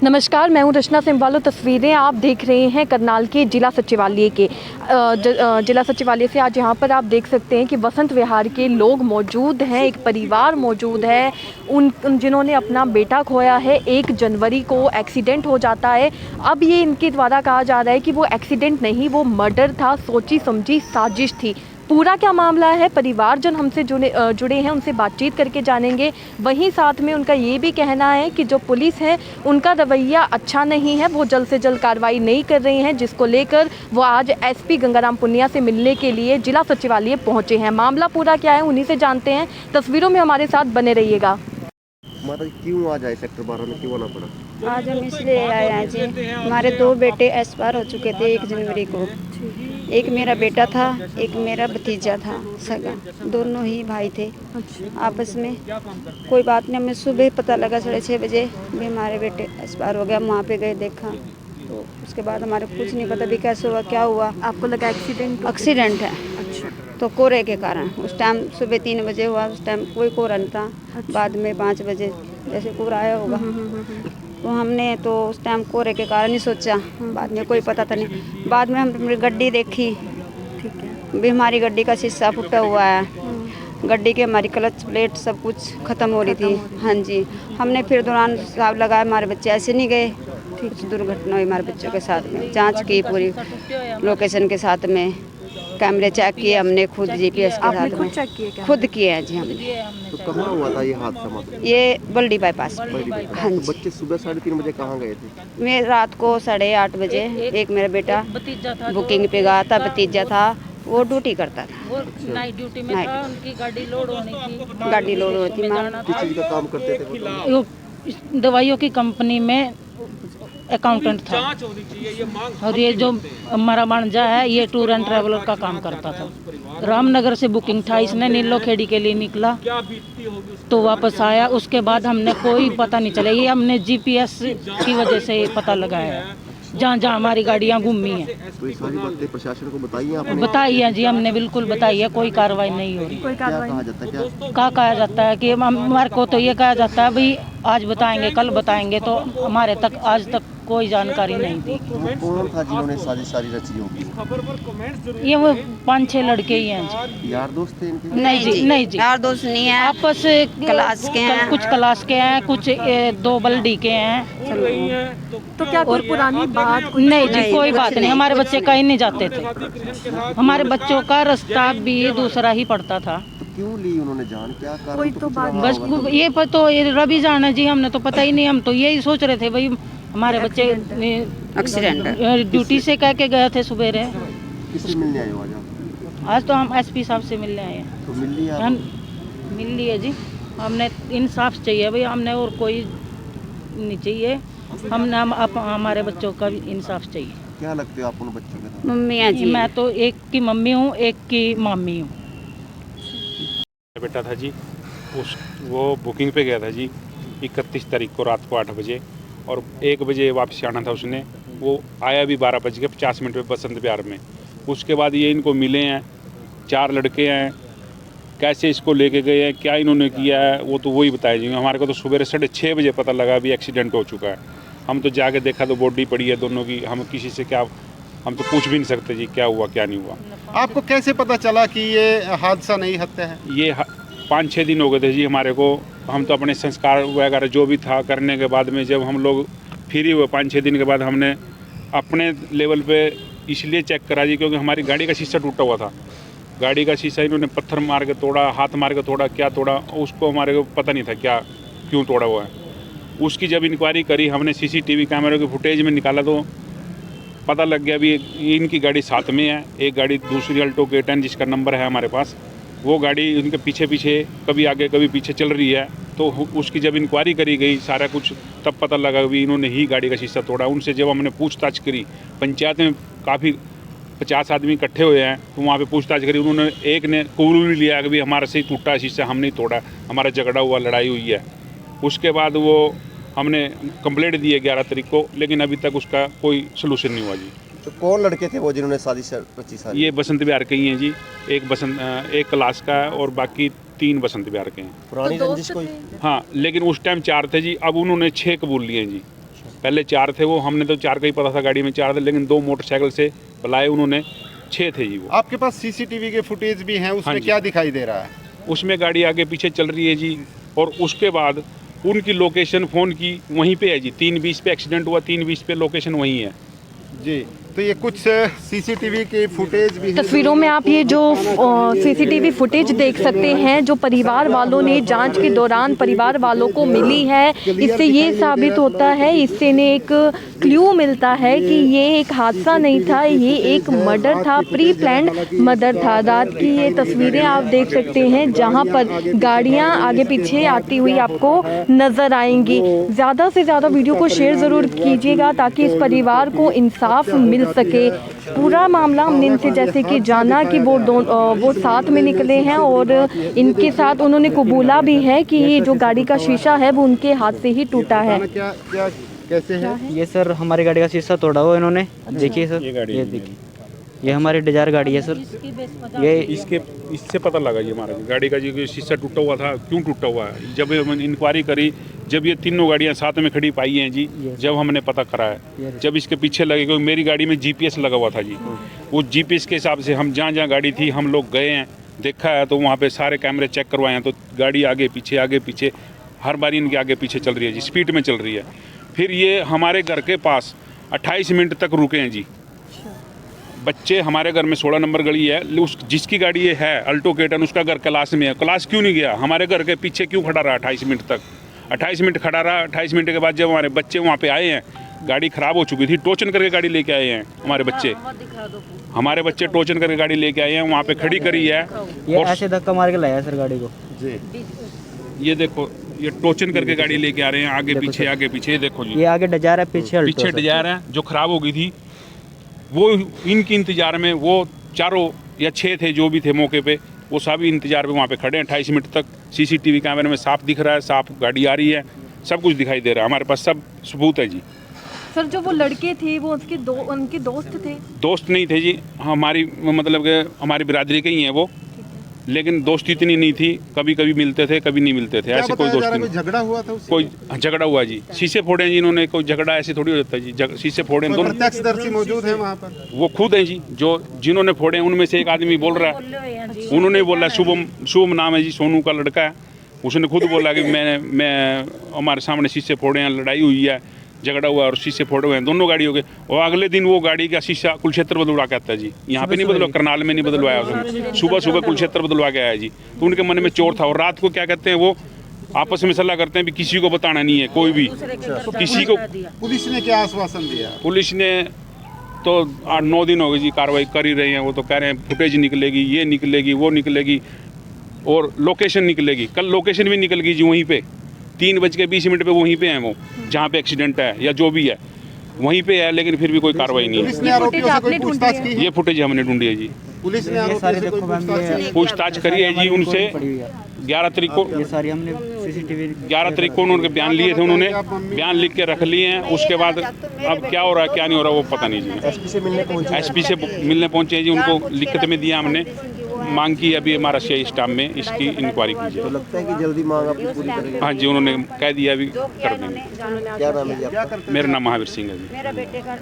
नमस्कार, मैं हूं रचना सिंबालो। तस्वीरें आप देख रहे हैं करनाल के जिला सचिवालय के। जिला सचिवालय से आज यहां पर आप देख सकते हैं कि वसंत विहार के लोग मौजूद हैं, एक परिवार मौजूद है, उन जिन्होंने अपना बेटा खोया है। 1 जनवरी को एक्सीडेंट हो जाता है। अब ये इनके द्वारा कहा जा रहा है कि वो एक्सीडेंट नहीं, वो मर्डर था, सोची समझी साजिश थी। पूरा क्या मामला है, परिवारजन हमसे जुड़े हैं, उनसे बातचीत करके जानेंगे। वहीं साथ में उनका ये भी कहना है कि जो पुलिस है उनका रवैया अच्छा नहीं है, वो जल्द से जल्द कार्रवाई नहीं कर रही हैं, जिसको लेकर वो आज एसपी गंगाराम पुनिया से मिलने के लिए जिला सचिवालय पहुंचे हैं। मामला पूरा क्या है उन्हीं से जानते हैं। तस्वीरों में हमारे साथ बने रहिएगा। माता जी क्यों आज आए सेक्टर 12 में, क्यों आना पड़ा? आज हम इसलिए आए हैं जी, हमारे 2 बेटे एक्सपायर हो चुके थे 1 जनवरी को। एक मेरा बेटा था, एक मेरा भतीजा था सगा, दोनों ही भाई थे आपस में। कोई बात नहीं, हमें सुबह पता लगा 6:30 बजे भी हमारे बेटे एक्सपायर हो गया। हम वहाँ पे गए, देखा तो उसके बाद हमारे कुछ नहीं पता भी कैसे हुआ, क्या हुआ। आपको लगा एक्सीडेंट है। अच्छा। तो कोहरे के कारण उस टाइम सुबह 3 बजे हुआ, उस टाइम कोई कोहरा नहीं था। अच्छा। बाद में 5 बजे जैसे कोहरा आया होगा तो हमने तो उस टाइम कोहरे के कारण ही सोचा, बाद में कोई पता था नहीं। बाद में हमने गड्डी देखी, ठीक है, भी हमारी गड्डी का शीशा फूटा हुआ है, गड्डी के हमारी क्लच प्लेट सब कुछ ख़त्म हो रही थी। हाँ जी, हमने फिर दौरान हिसाब लगाया, हमारे बच्चे ऐसे नहीं गए। कुछ दुर्घटना हुई हमारे बच्चों के साथ में, जांच की पूरी लोकेशन के साथ में, कैमरे चेक किए हमने खुद, जीपीएस के साथ में खुद किए हैं जी हमने। तो कहाँ हुआ था ये हादसा? मतलब ये बल्डी बाईपास। हाँ जी। बच्चे सुबह 3:30 बजे कहाँ गए थे? मैं रात को 8:30 बजे, एक मेरा बेटा बुकिंग पे गया था, भतीजा था, वो ड्यूटी करता था, वो नाइट ड्यूटी में था, उनकी गाड़ी लोड होनी थी। गाड़ी लोड होती थी। किस चीज़ का काम करते थे वो? दवाइयों की कंपनी में अकाउंटेंट था। और ये जो हमारा भांजा है ये टूर एंड ट्रैवलर का काम करता था। रामनगर से बुकिंग था, इसने नीलो खेड़ी के लिए निकला तो वापस आया। उसके बाद हमने कोई पता नहीं चला, ये हमने जीपीएस की वजह से पता लगाया है, जहाँ जहाँ हमारी गाड़ियाँ घूमी हैं। तो ये सारी बातें प्रशासन को बताई हैं आपने? बताई है जी, हमने बिल्कुल बताई है, कोई कार्रवाई नहीं हो रही। क्या कहा जाता है? कहा जाता है कि हमारे को तो ये कहा जाता है भाई आज बताएंगे, कल बताएंगे, तो हमारे तक आज तक कोई जानकारी नहीं दी। कौन था जिन्होंने सारी रची होगी? ये वो 5-6 लड़के ही हैं जी। यार दोस्त थे इनके? नहीं जी, नहीं जी, यार दोस्त नहीं है, आपस क्लास के हैं, कुछ क्लास के हैं, कुछ 2 बल्डी के हैं। तो क्या कोई पुरानी बात? नहीं जी, कोई बात नहीं, हमारे बच्चे कहीं नहीं जाते थे, हमारे बच्चों का रास्ता भी दूसरा ही पड़ता था। क्यों ली उन्होंने जान, क्या कारण? कोई तो बात बस ये पर तो ये रवि जान है जी, हमने तो पता ही नहीं। हम तो यही सोच रहे थे भाई हमारे बच्चे एक्सीडेंट ड्यूटी से कह के गए थे सवेरे। किससे मिलने आए हो आज आप? आज तो हम एसपी साहब से मिलने आए हैं। तो मिल लिया? मिल लिए जी, हमने इंसाफ चाहिए भाई, हमने और कोई नहीं चाहिए, हमने हमारे बच्चों का भी इंसाफ चाहिए। क्या लगते हो आप उन बच्चों के साथ? मम्मी है जी। मैं तो एक की मम्मी हूँ, एक की मामी हूँ। बेटा था जी, वो बुकिंग पे गया था जी 31 तारीख को रात को 8 बजे, और 1 बजे वापस आना था उसने। वो आया भी 12:50 पे बसंत विहार में। उसके बाद ये इनको मिले हैं, 4 लड़के हैं, कैसे इसको लेके गए हैं, क्या इन्होंने किया है, वो तो वही बताया जी। हमारे को तो सुबह 6:30 बजे पता लगा भी एक्सीडेंट हो चुका है। हम तो जाके देखा तो बॉडी पड़ी है दोनों की। हम किसी से क्या, हम तो पूछ भी नहीं सकते जी क्या हुआ क्या नहीं हुआ। आपको कैसे पता चला कि ये हादसा नहीं हत्या है? ये 5-6 दिन हो गए थे जी हमारे को। हम तो अपने संस्कार वगैरह जो भी था करने के बाद में, जब हम लोग फ्री हुए 5-6 दिन के बाद, हमने अपने लेवल पे इसलिए चेक करा जी क्योंकि हमारी गाड़ी का शीशा टूटा हुआ था। गाड़ी का शीशा इन्होंने पत्थर मार के तोड़ा, हाथ मार के तोड़ा, क्या तोड़ा उसको हमारे को पता नहीं था क्या क्यों तोड़ा हुआ है। उसकी जब इंक्वायरी करी हमने, सीसीटीवी कैमरे के फुटेज में निकाला तो पता लग गया भी इनकी गाड़ी साथ में है। एक गाड़ी दूसरी अल्टो K10 जिसका नंबर है हमारे पास, वो गाड़ी उनके पीछे पीछे कभी आगे कभी पीछे चल रही है। तो उसकी जब इंक्वायरी करी गई सारा कुछ, तब पता लगा भी इन्होंने ही गाड़ी का शीशा तोड़ा। उनसे जब हमने पूछताछ करी, पंचायत में काफ़ी 50 आदमी इकट्ठे हुए हैं, तो वहाँ पे पूछताछ करी। उन्होंने एक ने कबूल भी लिया कि भी हमारे से ही टूटा शीशा, हम नहीं तोड़ा, हमारा झगड़ा हुआ, लड़ाई हुई है। उसके बाद वो हमने कंप्लेंट दी है 11 तारीख को, लेकिन अभी तक उसका कोई सलूशन नहीं हुआ जी। तो कौन लड़के थे वो जिन्होंने साजिश रची सारी? ये बसंत विहार के ही हैं जी, एक क्लास का है और बाकी 3 बसंत विहार के हैं। पुरानी रंजिश कोई? हाँ, लेकिन उस टाइम 4 थे जी, अब उन्होंने 6 कबूल लिए हैं जी। पहले 4 थे वो, हमने तो 4 का ही पता था, गाड़ी में 4 थे, लेकिन 2 मोटरसाइकिल से बुलाए उन्होंने, 6 थे जी वो। आपके पास सीसीटीवी के फुटेज भी हैं, उसमें हाँ जी। क्या दिखाई दे रहा है? उसमें गाड़ी आगे पीछे चल रही है जी, और उसके बाद उनकी लोकेशन फ़ोन की वहीं पे है जी। 3:20 पे एक्सीडेंट हुआ, 3:20 पे लोकेशन वहीं है जी। तो ये कुछ सीसीटीवी के फुटेज भी हैं। तस्वीरों में आप ये जो सीसीटीवी फुटेज देख सकते हैं जो परिवार वालों ने जांच के दौरान परिवार वालों को मिली है, इससे ये साबित होता है, इससे ने एक क्लू मिलता है कि ये एक हादसा नहीं था, ये एक मर्डर था, प्री प्लान्ड मर्डर था। रात की ये तस्वीरें आप देख सकते हैं जहां पर गाड़ियां आगे पीछे आती हुई आपको नजर आएंगी। ज़्यादा से ज़्यादा वीडियो को शेयर ज़रूर कीजिएगा ताकि इस परिवार को इंसाफ मिल सके। पूरा मामला हमने इनसे जैसे कि जाना कि वो साथ में निकले हैं और इनके साथ उन्होंने कबूला भी है कि ये जो गाड़ी का शीशा है वो उनके हाथ से ही टूटा है। क्या क्या कैसे है? ये सर हमारी गाड़ी का शीशा तोड़ा हुआ इन्होंने। देखिए सर, ये देखिए, ये हमारी डिजायर गाड़ी है सर। ये इससे पता लगा जी हमारा गाड़ी का जी शीशा टूटा हुआ था, क्यों टूटा हुआ है। जब हमने इंक्वायरी करी, जब ये तीनों गाड़ियां साथ में खड़ी पाई हैं जी, जब हमने पता करा है, जब इसके पीछे लगे, क्योंकि मेरी गाड़ी में जीपीएस लगा हुआ था जी, वो जीपीएस के हिसाब से हम जहाँ जहाँ गाड़ी थी हम लोग गए हैं, देखा है, तो वहाँ पे सारे कैमरे चेक करवाए हैं, तो गाड़ी आगे पीछे हर बारी इनके आगे पीछे चल रही है जी, स्पीड में चल रही है। फिर ये हमारे घर के पास 28 मिनट तक रुके हैं जी। बच्चे हमारे घर में 16 नंबर गली है, उस जिसकी गाड़ी ये है अल्टो केटन, उसका घर क्लास में है, क्लास क्यों नहीं गया, हमारे घर के पीछे क्यों खड़ा रहा 28 मिनट तक। 28 मिनट खड़ा रहा। 28 मिनट के बाद जब हमारे बच्चे वहाँ पे आए हैं, गाड़ी ख़राब हो चुकी थी, टोचन करके गाड़ी लेके आए हैं हमारे बच्चे टोचन करके गाड़ी लेके आए हैं, वहाँ पे खड़ी करी है। ये ऐसे धक्का मार के लाया सर गाड़ी को जी। ये देखो, ये टोचन करके गाड़ी लेके आ रहे हैं, आगे पीछे ये देखो जी, ये आगे डिजायर है, पीछे डिजायर है जो ख़राब हो गई थी, वो इनकी इंतज़ार में वो 4 या 6 थे जो भी थे मौके पे, वो सभी इंतज़ार पे वहाँ पे खड़े हैं 28 मिनट तक। सीसीटीवी कैमरे में साफ दिख रहा है, साफ गाड़ी आ रही है, सब कुछ दिखाई दे रहा है, हमारे पास सब सबूत है जी। सर जो वो लड़के थे वो उनके दोस्त थे? दोस्त नहीं थे जी, हमारी मतलब कि हमारी बिरादरी के ही हैं वो, लेकिन दोस्ती इतनी नहीं थी, कभी कभी मिलते थे, कभी नहीं मिलते थे, ऐसे कोई दोस्ती नहीं। झगड़ा हुआ था उससे? कोई झगड़ा हुआ जी, शीशे फोड़े हैं जी इन्होंने, कोई झगड़ा ऐसे थोड़ी हो जाता है जी, शीशे फोड़े दोनों। प्रत्यक्षदर्शी मौजूद है वहाँ पर? वो खुद हैं जी, जो जिन्होंने फोड़े उनमें से एक आदमी बोल रहा है, उन्होंने बोला, शुभम नाम है जी, सोनू का लड़का है, उसने खुद बोला कि मैं हमारे सामने शीशे फोड़े हैं, लड़ाई हुई है, झगड़ा हुआ और शीशे फोड़े हुए हैं दोनों गाड़ियों के। और अगले दिन वो गाड़ी का शीशा कुलक्षेत्र बदलवा के आता है जी, यहाँ पे नहीं बदलवा, करनाल में नहीं बदलवाया उसने, सुबह कुलक्षेत्र बदलवा के आया जी। तो उनके मन में चोर था, और रात को क्या कहते हैं वो आपस में सलाह करते हैं भी किसी को बताना नहीं है, कोई भी किसी को। पुलिस ने क्या आश्वासन दिया? पुलिस ने तो 8-9 दिन हो गए जी, कार्रवाई कर ही रहे हैं, वो तो कह रहे हैं फुटेज निकलेगी, ये निकलेगी, वो निकलेगी, और लोकेशन निकलेगी। कल लोकेशन भी निकल गई जी, वहीं पे 3:20 पे वहीं पे हैं वो, जहाँ पे एक्सीडेंट है या जो भी है वहीं पे है, लेकिन फिर भी कोई कार्रवाई नहीं पुलिस है। ने आरोपियों से कोई पूछताछ की? ये फुटेज हमने ढूंढी है जी, पुलिस ने आरोपियों से कोई पूछताछ करी है जी उनसे। 11 तारीख को ये सारी हमने सीसीटीवी 11 तारीख को उन्होंने बयान लिए थे, उन्होंने बयान लिख के रख लिए हैं। उसके बाद अब क्या हो रहा है क्या नहीं हो रहा वो पता नहीं जी। एसपी से मिलने पहुंचे हैं जी, उनको लिखित में दिया हमने, मांग की अभी हमारा सीआई स्टाफ में इसकी इंक्वायरी कीजिए। तो लगता है कि जल्दी मांग आपकी पूरी करेंगे? हाँ जी, उन्होंने कह दिया अभी कर देंगे। क्या नाम है जी आपका? मेरा नाम महावीर सिंह है जी।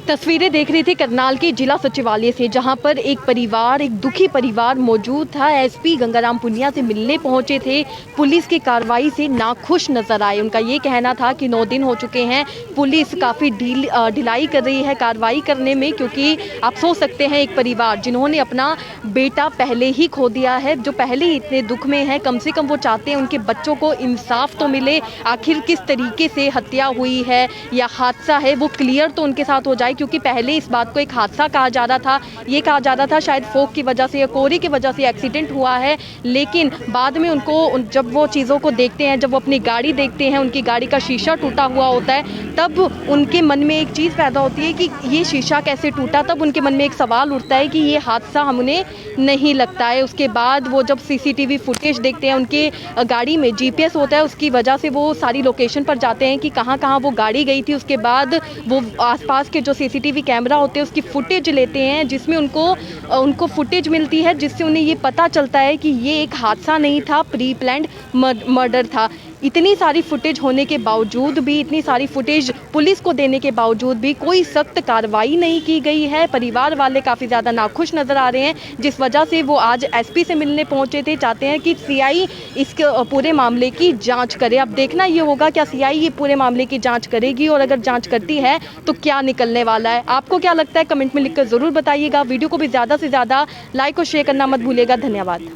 तस्वीरें देख रही थी करनाल के जिला सचिवालय से, जहां पर एक परिवार, एक दुखी परिवार मौजूद था। एसपी गंगाराम पुनिया से मिलने पहुंचे थे, पुलिस की कार्रवाई से नाखुश नजर आए। उनका ये कहना था कि 9 दिन हो चुके हैं, पुलिस काफ़ी ढिलाई कर रही है कार्रवाई करने में, क्योंकि आप सोच सकते हैं एक परिवार जिन्होंने अपना बेटा पहले ही खो दिया है, जो पहले ही इतने दुख में है, कम से कम वो चाहते हैं उनके बच्चों को इंसाफ तो मिले। आखिर किस तरीके से हत्या हुई है या हादसा है वो क्लियर तो उनके साथ हो जाए, क्योंकि पहले इस बात को एक हादसा कहा जा रहा था, ये कहा जा रहा था शायद फोक की वजह से या कोहरे की वजह से एक्सीडेंट हुआ है। लेकिन बाद में उनको जब वो चीज़ों को देखते हैं, जब वो अपनी गाड़ी देखते हैं, उनकी गाड़ी का शीशा टूटा हुआ होता है, तब उनके मन में एक चीज़ पैदा होती है कि ये शीशा कैसे टूटा। तब उनके मन में एक सवाल उठता है कि ये हादसा हमने नहीं लगता है। उसके बाद वो जब सीसीटीवी फुटेज देखते हैं, उनके गाड़ी में जीपीएस होता है, उसकी वजह से वो सारी लोकेशन पर जाते हैं कि कहाँ कहाँ वो गाड़ी गई थी। उसके बाद वो आसपास के जो सीसीटीवी कैमरा होते हैं उसकी फुटेज लेते हैं, जिसमें उनको फुटेज मिलती है, जिससे उन्हें ये पता चलता है कि ये एक हादसा नहीं था, प्री प्लान्ड मर्डर था। इतनी सारी फुटेज होने के बावजूद भी, इतनी सारी फुटेज पुलिस को देने के बावजूद भी कोई सख्त कार्रवाई नहीं की गई है। परिवार वाले काफ़ी ज़्यादा नाखुश नज़र आ रहे हैं, जिस वजह से वो आज एसपी से मिलने पहुंचे थे। चाहते हैं कि सीआई इस पूरे मामले की जांच करे। अब देखना ये होगा क्या सीआई ये पूरे मामले की जांच करेगी, और अगर जांच करती है तो क्या निकलने वाला है। आपको क्या लगता है कमेंट में लिखकर ज़रूर बताइएगा। वीडियो को भी ज़्यादा से ज़्यादा लाइक और शेयर करना मत भूलिएगा। धन्यवाद।